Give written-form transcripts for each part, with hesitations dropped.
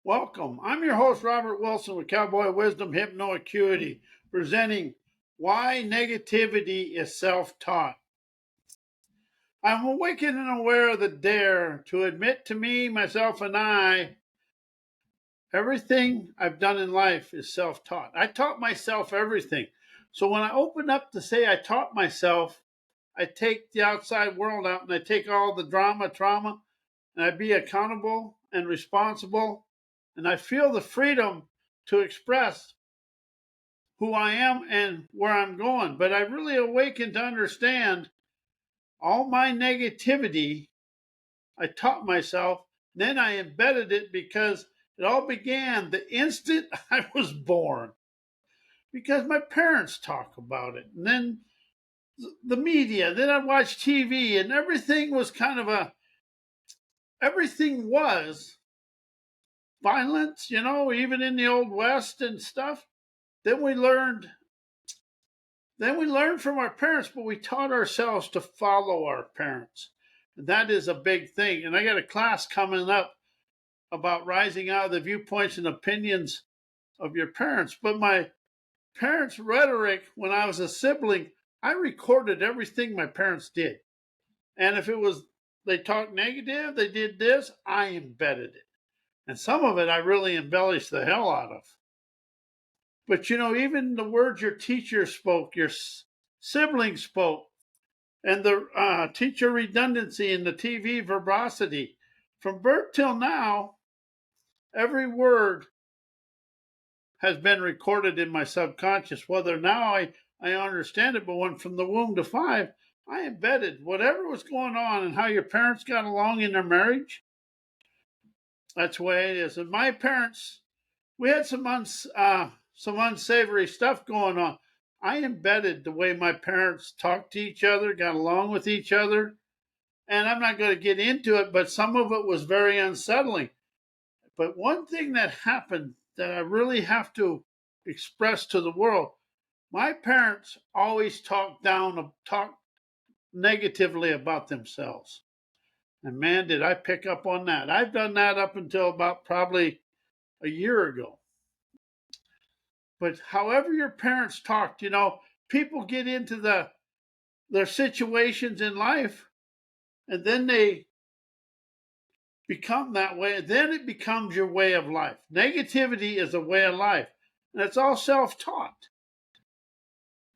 Welcome. I'm your host, Robert Wilson with Cowboy Wisdom Hypnoacuity, presenting Why Negativity is Self-Taught. I'm awakened and aware of the dare to admit to me, myself, and I, everything I've done in life is self-taught. I taught myself everything. So when I open up to say I taught myself, I take the outside world out and I take all the trauma, and I be accountable and responsible, and I feel the freedom to express who I am and where I'm going. But I really awakened to understand all my negativity. I taught myself, then I embedded it because it all began the instant I was born. Because my parents talk about it, and then the media, then I watched TV, and everything was everything was violence, even in the old West and stuff. Then we learned from our parents, but we taught ourselves to follow our parents. And that is a big thing. And I got a class coming up about rising out of the viewpoints and opinions of your parents. But my parents' rhetoric when I was a sibling, I recorded everything my parents did. And if it was they talked negative, they did this, I embedded it. And some of it I really embellished the hell out of. But even the words your teacher spoke, your siblings spoke, and the teacher redundancy and the TV verbosity, from birth till now, every word has been recorded in my subconscious. Whether now I understand it, but when from the womb to 5, I embedded whatever was going on and how your parents got along in their marriage. That's the way it is. And my parents, we had some unsavory stuff going on. I embedded the way my parents talked to each other, got along with each other. And I'm not going to get into it, but some of it was very unsettling. But one thing that happened that I really have to express to the world, my parents always talked negatively about themselves. And man, did I pick up on that. I've done that up until about probably a year ago. But however your parents talked, people get into their situations in life, and then they become that way. Then it becomes your way of life. Negativity is a way of life, and it's all self-taught.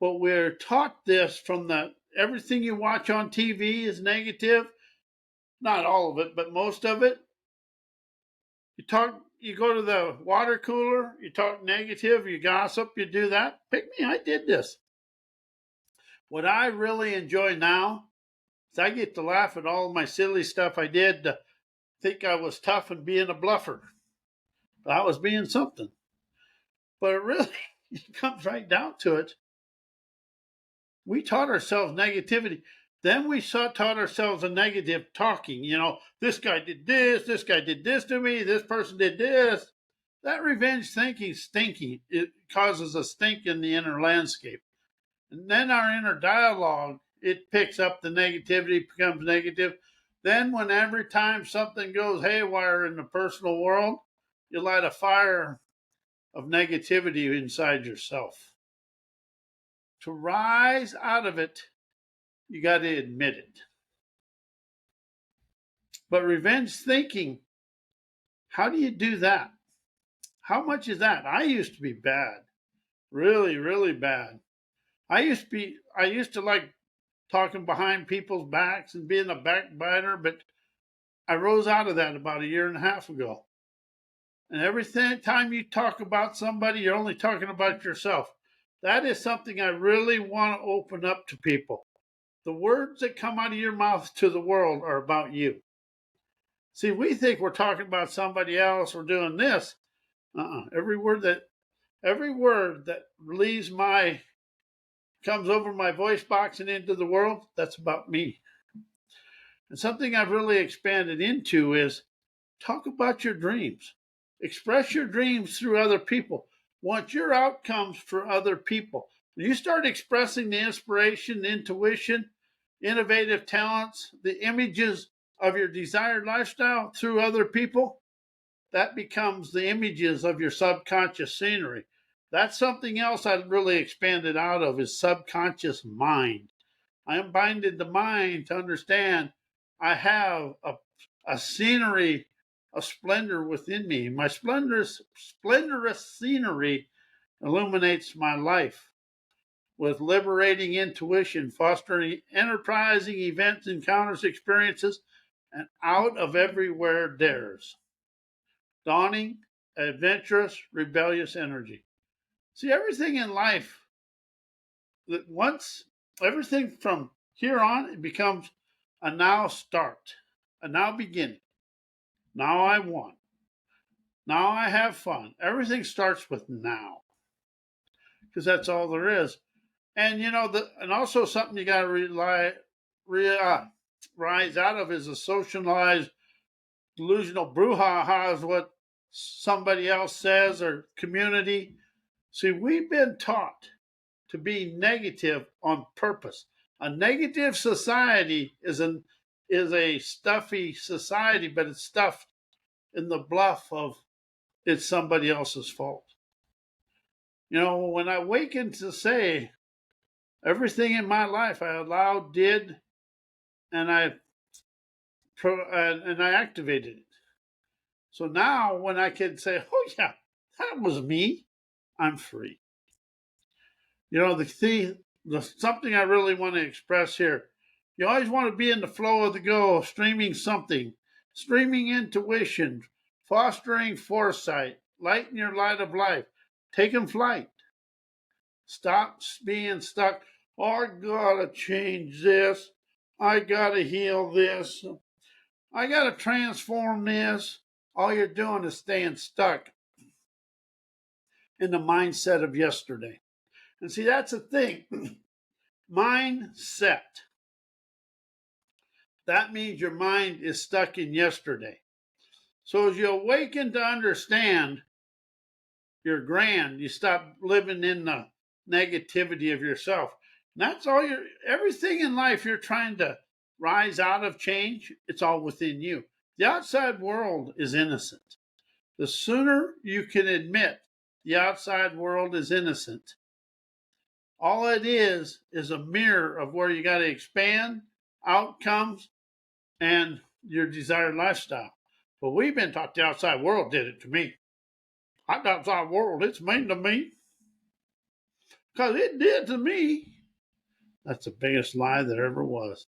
But we're taught this from everything you watch on TV is negative. Not all of it, but most of it. You go to the water cooler, you talk negative, you gossip, you do that. Pick me, I did this. What I really enjoy now is I get to laugh at all my silly stuff I did to think I was tough and being a bluffer. But I was being something. But it really comes right down to it. We taught ourselves negativity. Then we taught ourselves a negative talking. This guy did this to me, this person did this. That revenge thinking is stinky. It causes a stink in the inner landscape. And then our inner dialogue, it picks up the negativity, becomes negative. Then when every time something goes haywire in the personal world, you light a fire of negativity inside yourself. To rise out of it, you got to admit it. But revenge thinking, how do you do that? How much is that? I used to be bad. Really, really bad. I used to like talking behind people's backs and being a backbiter, but I rose out of that about a year and a half ago. And every time you talk about somebody, you're only talking about yourself. That is something I really want to open up to people. The words that come out of your mouth to the world are about you. See, we think we're talking about somebody else or doing this. Every word that comes over my voice box and into the world, that's about me. And something I've really expanded into is talk about your dreams. Express your dreams through other people. Want your outcomes for other people. When you start expressing the inspiration, intuition, innovative talents, the images of your desired lifestyle through other people, that becomes the images of your subconscious scenery. That's something else I really expanded out of is subconscious mind. I am binded the mind to understand I have a scenery of splendor within me. My splendorous scenery illuminates my life with liberating intuition, fostering enterprising events, encounters, experiences, and out of everywhere dares. Dawning, adventurous, rebellious energy. See, everything in life, that once everything from here on, it becomes a now start, a now beginning. Now I want. Now I have fun. Everything starts with now, because that's all there is. And and also something you got to rise out of is a socialized delusional brouhaha is what somebody else says or community. See, we've been taught to be negative on purpose. A negative society is a stuffy society, but it's stuffed in the bluff of it's somebody else's fault. When I awakened to say everything in my life I allowed, did, and I activated it. So now when I can say, "Oh yeah, that was me," I'm free. Something I really want to express here. You always want to be in the flow of the go, streaming something, streaming intuition, fostering foresight, lighten your light of life, taking flight. Stop being stuck. Oh, I gotta change this. I gotta heal this. I gotta transform this. All you're doing is staying stuck in the mindset of yesterday. And see, that's the thing. Mindset. That means your mind is stuck in yesterday. So as you awaken to understand you're grand, you stop living in the negativity of yourself. And that's all everything in life you're trying to rise out of, change, it's all within you. The outside world is innocent. The sooner you can admit the outside world is innocent, all it is a mirror of where you got to expand outcomes and your desired lifestyle. But we've been taught the outside world did it to me. The outside world, it's mean to me because it did to me. That's the biggest lie there ever was.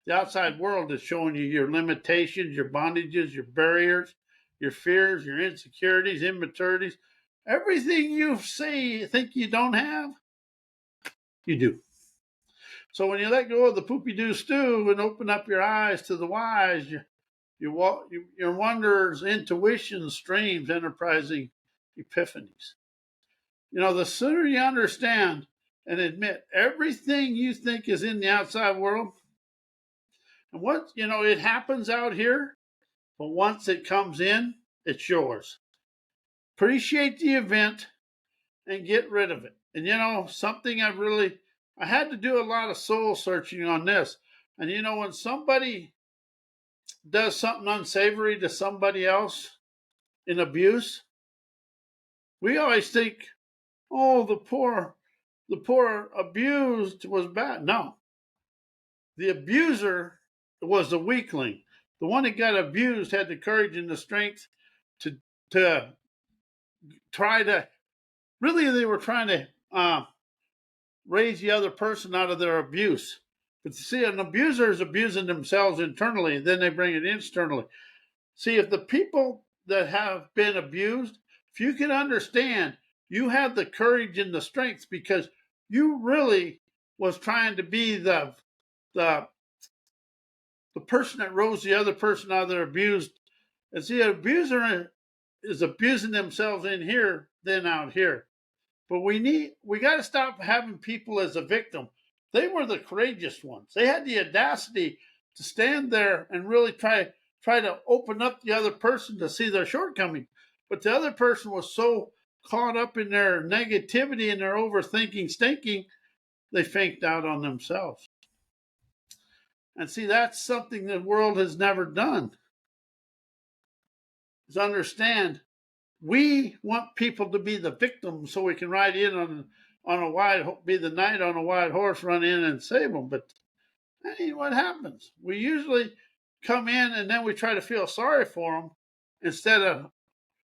The outside world is showing you your limitations, your bondages, your barriers, your fears, your insecurities, immaturities. Everything you think you don't have, you do. So when you let go of the poopy doo stew and open up your eyes to the wise, your wonders, intuition streams, enterprising epiphanies. The sooner you understand and admit everything you think is in the outside world, and it happens out here, but once it comes in, it's yours. Appreciate the event and get rid of it. And something I had to do a lot of soul searching on this. And when somebody does something unsavory to somebody else in abuse, we always think, oh, the poor abused was bad. No. The abuser was the weakling. The one that got abused had the courage and the strength to try to, really, they were trying to raise the other person out of their abuse. But see, an abuser is abusing themselves internally, and then they bring it externally. See, if the people that have been abused, if you can understand, you have the courage and the strength because you really was trying to be the person that rose the other person out of their abused. And see, an abuser is abusing themselves in here, then out here. But we got to stop having people as a victim. They were the courageous ones. They had the audacity to stand there and really try to open up the other person to see their shortcoming. But the other person was so caught up in their negativity and their overthinking, stinking, they faked out on themselves. And see, that's something the world has never done. is understand we want people to be the victim so we can ride in on a wide, be the knight on a white horse, run in and save them. But that ain't what happens. We usually come in and then we try to feel sorry for them instead of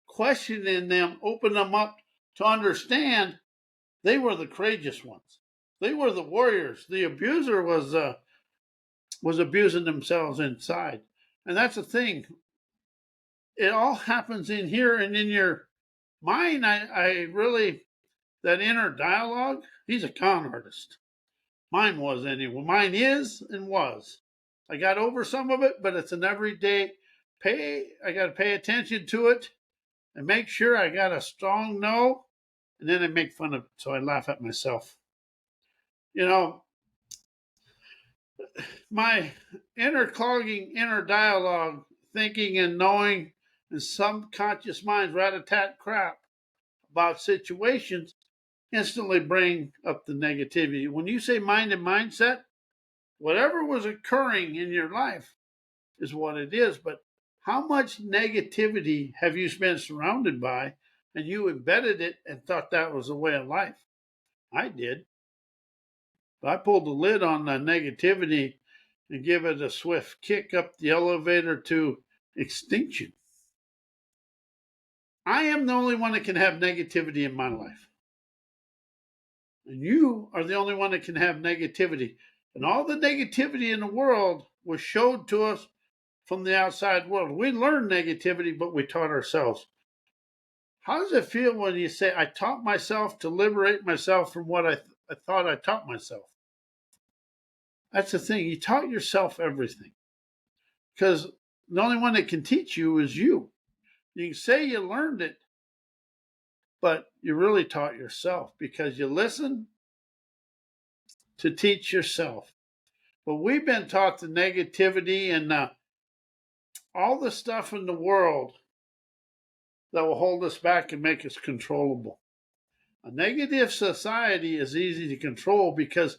questioning them, open them up to understand they were the courageous ones. They were the warriors. The abuser was abusing themselves inside, and that's the thing. It all happens in here and in your mind. I really, that inner dialogue. He's a con artist. Mine was anyway. Mine is and was. I got over some of it, but it's an everyday I got to pay attention to it and make sure I got a strong no, and then I make fun of it. So I laugh at myself. You know, my inner clogging, inner dialogue, thinking and knowing, and subconscious mind's rat-a-tat crap about situations instantly bring up the negativity. When you say mind and mindset, whatever was occurring in your life is what it is. But how much negativity have you been surrounded by and you embedded it and thought that was a way of life? I did. I pulled the lid on the negativity and give it a swift kick up the elevator to extinction. I am the only one that can have negativity in my life. And you are the only one that can have negativity. And all the negativity in the world was showed to us from the outside world. We learned negativity, but we taught ourselves. How does it feel when you say, I taught myself to liberate myself from what I thought I taught myself? That's the thing. You taught yourself everything. Because the only one that can teach you is you. You can say you learned it, but you really taught yourself because you listened to teach yourself. But we've been taught the negativity and all the stuff in the world that will hold us back and make us controllable. A negative society is easy to control because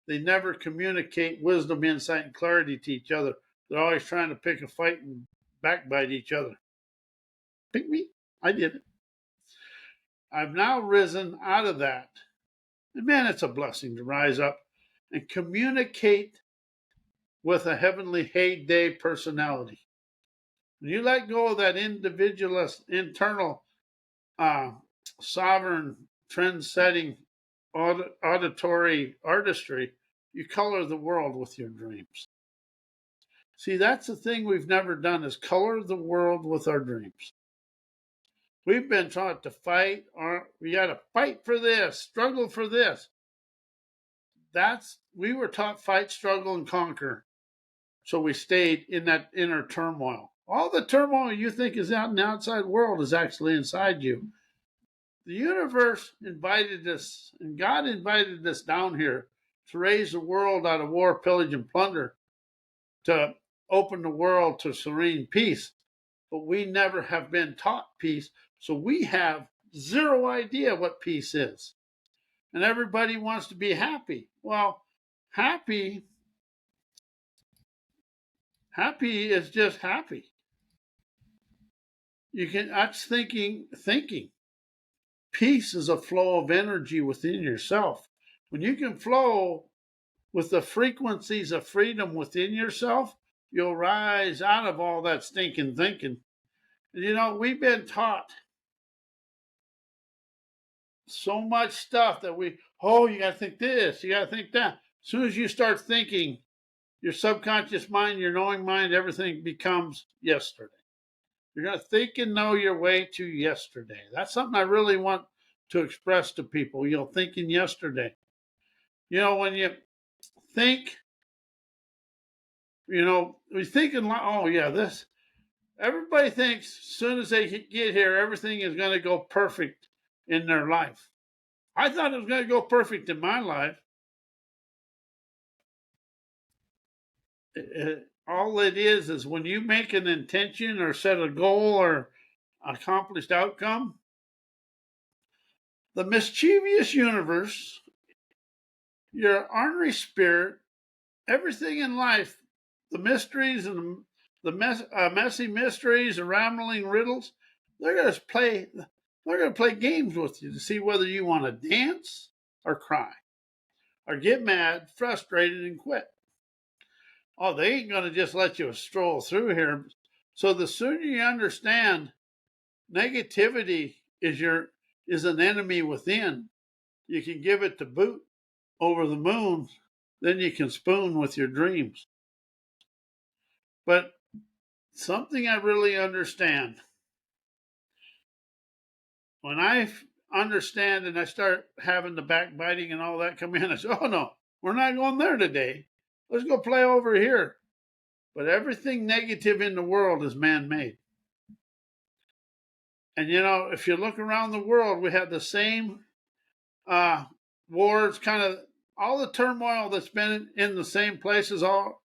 they never communicate wisdom, insight, and clarity to each other. They're always trying to pick a fight and backbite each other. Pick me? I did it. I've now risen out of that. And man, it's a blessing to rise up and communicate with a heavenly heyday personality. When you let go of that individualist, internal, sovereign, trend-setting, auditory artistry, you color the world with your dreams. See, that's the thing we've never done is color the world with our dreams. We've been taught to fight, or we got to fight for this, struggle for this. We were taught fight, struggle, and conquer. So we stayed in that inner turmoil. All the turmoil you think is out in the outside world is actually inside you. The universe invited us, and God invited us down here to raise the world out of war, pillage, and plunder, to open the world to serene peace. But we never have been taught peace, so we have zero idea what peace is. And everybody wants to be happy. Well, happy is just happy. That's thinking. Peace is a flow of energy within yourself. When you can flow with the frequencies of freedom within yourself, you'll rise out of all that stinking thinking. And we've been taught so much stuff that you got to think this, you got to think that. As soon as you start thinking, your subconscious mind, your knowing mind, everything becomes yesterday. You're going to think and know your way to yesterday. That's something I really want to express to people, thinking yesterday. When you think, we're thinking, oh, yeah, this. Everybody thinks as soon as they get here, everything is going to go perfect in their life. I thought it was going to go perfect in my life. All it is when you make an intention or set a goal or accomplished outcome, the mischievous universe, your ornery spirit, everything in life, the mysteries and the messy mysteries, the rambling riddles. They're going to play. They're going to play games with you to see whether you want to dance or cry, or get mad, frustrated, and quit. Oh, they ain't going to just let you stroll through here. So the sooner you understand negativity is an enemy within, you can give it the boot over the moon, then you can spoon with your dreams. But something I really understand, when I understand and I start having the backbiting and all that come in, I say, oh no, we're not going there today. Let's go play over here. But everything negative in the world is man made. And you know, if you look around the world, we have the same wars, kind of all the turmoil that's been in the same places, all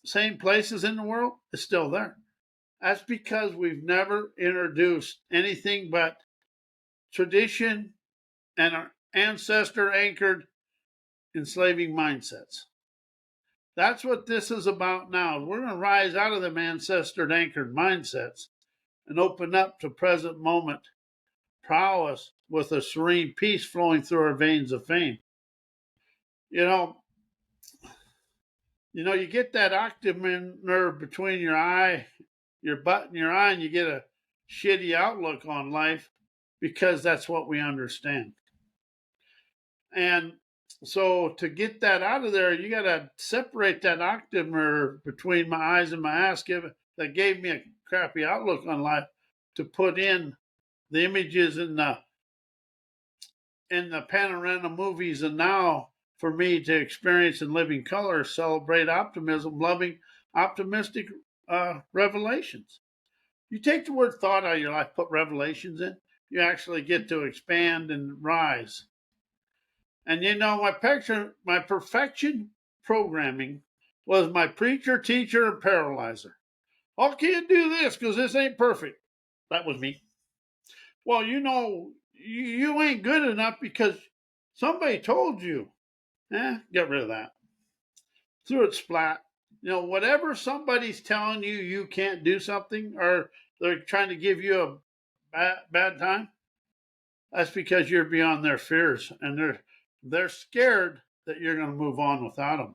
same places in the world is still there. That's because we've never introduced anything but tradition and our ancestor anchored enslaving mindsets. That's what this is about now. We're going to rise out of them ancestor anchored mindsets and open up to present moment prowess with a serene peace flowing through our veins of fame. You know, you get that octave nerve between your eye, your butt, and your eye, and you get a shitty outlook on life because that's what we understand. And so to get that out of there, you got to separate that octave nerve between my eyes and my ass that gave me a crappy outlook on life to put in the images in the panorama movies, and now for me to experience and live in color, celebrate optimism, loving optimistic revelations. You take the word thought out of your life, put revelations in, you actually get to expand and rise. And you know, my perfection programming was my preacher, teacher, and paralyzer. I can't do this because this ain't perfect. That was me. Well, you know, you ain't good enough because somebody told you. Get rid of that. Through it splat. You know, whatever somebody's telling you you can't do something, or they're trying to give you a bad time, that's because you're beyond their fears, and they're scared that you're going to move on without them.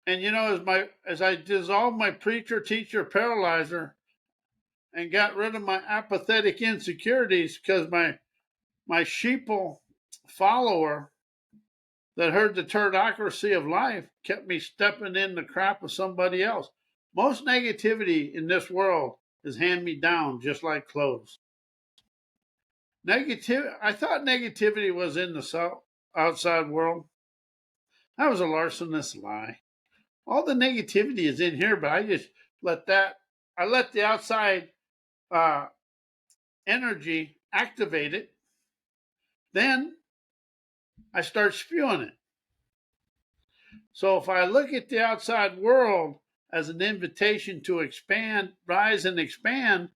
And you know, as I dissolved my preacher, teacher, paralyzer, and got rid of my apathetic insecurities, because my sheeple follower that heard the turdocracy of life kept me stepping in the crap of somebody else. Most negativity in this world is hand me down, just like clothes. I thought negativity was in the outside world. That was a larcenous lie. All the negativity is in here, but I just I let the outside uh, energy activate it. Then I start spewing it. So if I look at the outside world as an invitation to expand, rise and expand,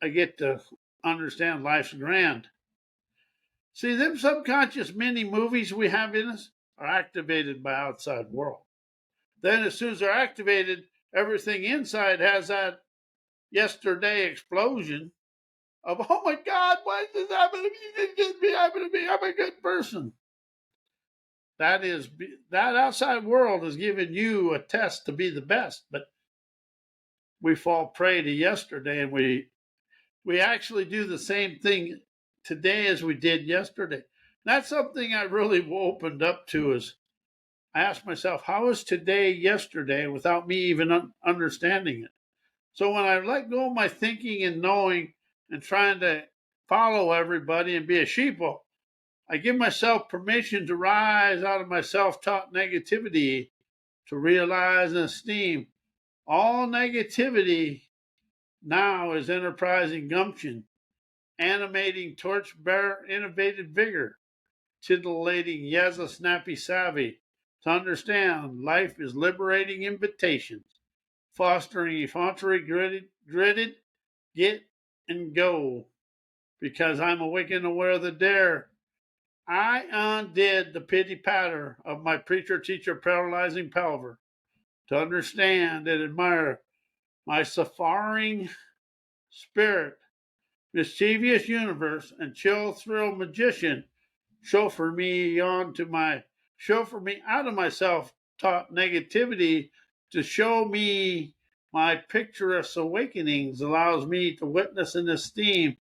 I get to understand life's grand. See, them subconscious mini movies we have in us are activated by outside world. Then as soon as they're activated, everything inside has that yesterday explosion of, oh my God, why is this happening to me? This just happening to me. I'm a good person. That outside world is giving you a test to be the best, but we fall prey to yesterday, and we actually do the same thing today as we did yesterday. That's something I really opened up to. Is I asked myself, how is today yesterday without me even understanding it? So when I let go of my thinking and knowing and trying to follow everybody and be a sheeple, I give myself permission to rise out of my self-taught negativity, to realize and esteem all negativity now is enterprising gumption, animating torchbearer innovative vigor, titillating yezza snappy savvy, to understand life is liberating invitations, fostering effrontery gritted, get and go. Because I'm awakened aware of the dare, I undid the pity patter of my preacher teacher paralyzing palaver. to understand and admire my suffering spirit, mischievous universe, and chill thrill magician chauffeur me out of my self-taught negativity to show me my picturesque awakenings, allows me to witness and esteem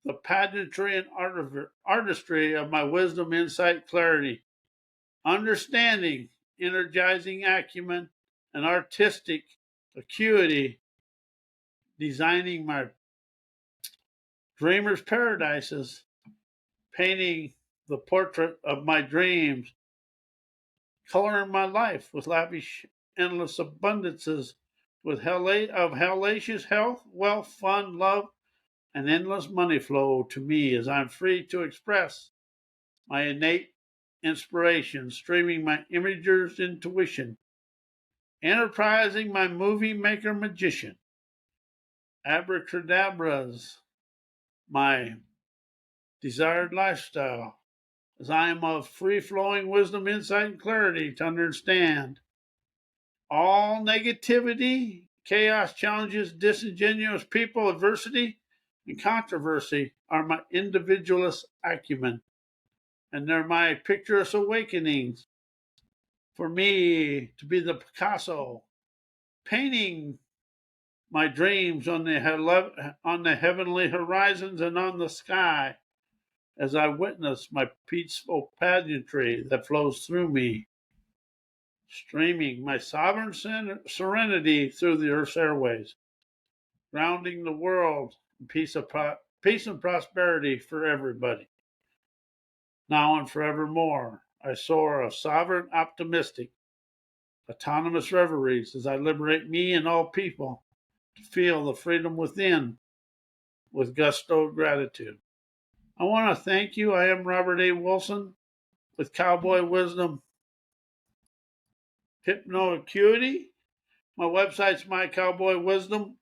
the pageantry and artistry of my wisdom, insight, clarity, understanding, energizing acumen, and artistic acuity, designing my dreamer's paradises, painting the portrait of my dreams, coloring my life with lavish, endless abundances of hellacious health, wealth, fun, love, and endless money flow to me as I'm free to express my innate inspiration, streaming my imager's intuition, enterprising my movie maker magician, abracadabras, my desired lifestyle, as I am of free flowing wisdom, insight, and clarity to understand all negativity, chaos, challenges, disingenuous people, adversity, and controversy are my individualist acumen, and they're my picturesque awakenings for me to be the Picasso, painting my dreams on the heavenly horizons and on the sky as I witness my peaceful pageantry that flows through me, streaming my sovereign serenity through the earth's airways, grounding the world in peace and prosperity for everybody. Now and forevermore, I soar a sovereign, optimistic, autonomous reveries as I liberate me and all people to feel the freedom within with gusto gratitude. I want to thank you. I am Robert A. Wilson with Cowboy Wisdom Hypno Acuity. My website's mycowboywisdom.com.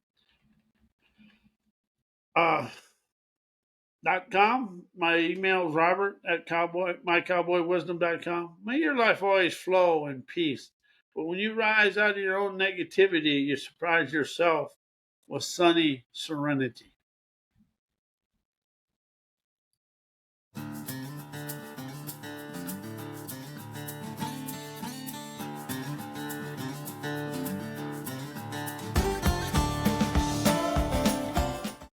My email is robert at mycowboywisdom.com. May your life always flow in peace. But when you rise out of your own negativity, you surprise yourself with sunny serenity.